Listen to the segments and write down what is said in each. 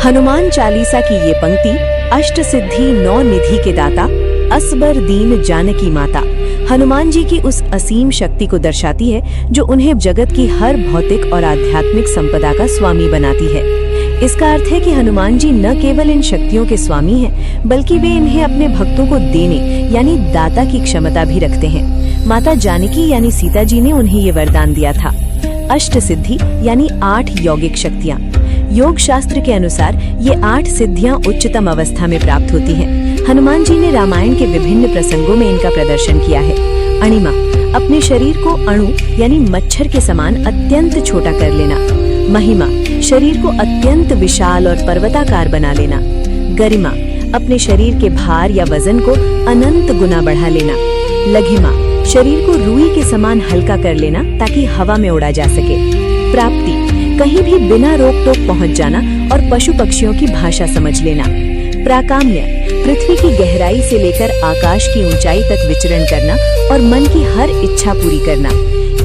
हनुमान चालीसा की ये पंक्ति अष्ट सिद्धि नौ निधि के दाता असबर दीन जानकी माता हनुमान जी की उस असीम शक्ति को दर्शाती है जो उन्हें जगत की हर भौतिक और आध्यात्मिक संपदा का स्वामी बनाती है। इसका अर्थ है कि हनुमान जी न केवल इन शक्तियों के स्वामी हैं, बल्कि वे इन्हें अपने भक्तों को देने यानी दाता की क्षमता भी रखते हैं। माता जानकी यानी सीता जी ने उन्हें ये वरदान दिया था। अष्ट सिद्धि यानी 8 यौगिक शक्तियाँ। योग शास्त्र के अनुसार ये 8 सिद्धियां उच्चतम अवस्था में प्राप्त होती हैं। हनुमान जी ने रामायण के विभिन्न प्रसंगों में इनका प्रदर्शन किया है। अणिमा, अपने शरीर को अणु यानी मच्छर के समान अत्यंत छोटा कर लेना। महिमा, शरीर को अत्यंत विशाल और पर्वताकार बना लेना। गरिमा, अपने शरीर के भार या वजन को अनंत गुना बढ़ा लेना। लघिमा, शरीर को रुई के समान हल्का कर लेना ताकि हवा में उड़ा जा सके। प्राप्ति, कहीं भी बिना रोक टोक पहुंच जाना और पशु पक्षियों की भाषा समझ लेना। प्राकाम्य, पृथ्वी की गहराई से लेकर आकाश की ऊंचाई तक विचरण करना और मन की हर इच्छा पूरी करना।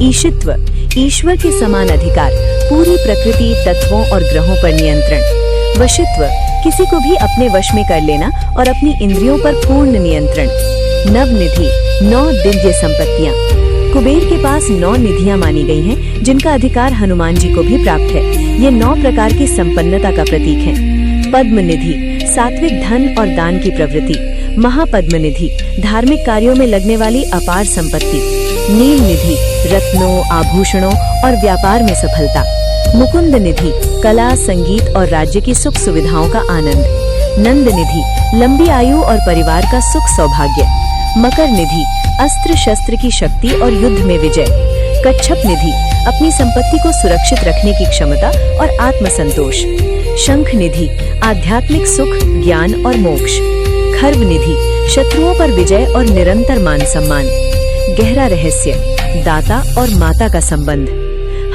ईशित्व, ईश्वर के समान अधिकार, पूरी प्रकृति, तत्वों और ग्रहों पर नियंत्रण। वशित्व, किसी को भी अपने वश में कर लेना और अपनी इंद्रियों पर पूर्ण नियंत्रण। नवनिधि, 9 दिव्य संपत्तियां। कुबेर के पास 9 निधियां मानी गई हैं, जिनका अधिकार हनुमान जी को भी प्राप्त है। ये 9 प्रकार की संपन्नता का प्रतीक हैं। पद्मनिधि, सात्विक धन और दान की प्रवृत्ति। महापद्मनिधि, धार्मिक कार्यों में लगने वाली अपार संपत्ति। नील निधि, रत्नों, आभूषणों और व्यापार में सफलता। मुकुंद निधि, कला, संगीत और राज्य की सुख सुविधाओं का आनंद। नंद निधि, लंबी आयु और परिवार का सुख सौभाग्य। मकर निधि, अस्त्र शस्त्र की शक्ति और युद्ध में विजय। कच्छप निधि, अपनी संपत्ति को सुरक्षित रखने की क्षमता और आत्मसंतोष। शंख निधि, आध्यात्मिक सुख, ज्ञान और मोक्ष। खर्व निधि, शत्रुओं पर विजय और निरंतर मान सम्मान। गहरा रहस्य, दाता और माता का संबंध।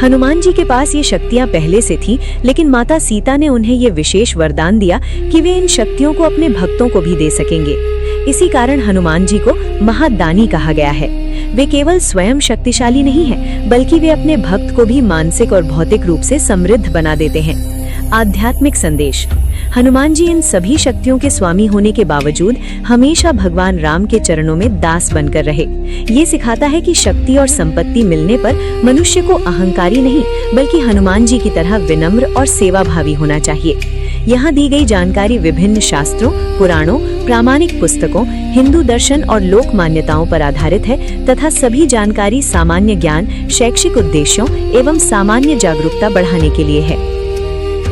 हनुमान जी के पास ये शक्तियां पहले से थीं, लेकिन माता सीता ने उन्हें ये विशेष वरदान दिया कि वे इन शक्तियों को अपने भक्तों को भी दे सकेंगे। इसी कारण हनुमान जी को महादानी कहा गया है। वे केवल स्वयं शक्तिशाली नहीं हैं, बल्कि वे अपने भक्त को भी मानसिक और भौतिक रूप से समृद्ध बना देते हैं। आध्यात्मिक संदेश, हनुमान जी इन सभी शक्तियों के स्वामी होने के बावजूद हमेशा भगवान राम के चरणों में दास बनकर रहे। ये सिखाता है कि शक्ति और संपत्ति मिलने पर मनुष्य को अहंकारी नहीं, बल्कि हनुमान जी की तरह विनम्र और सेवाभावी होना चाहिए। यहाँ दी गई जानकारी विभिन्न शास्त्रों, पुराणों, प्रामाणिक पुस्तकों, हिंदू दर्शन और लोक मान्यताओं पर आधारित है तथा सभी जानकारी सामान्य ज्ञान, शैक्षिक उद्देश्यों एवं सामान्य जागरूकता बढ़ाने के लिए है।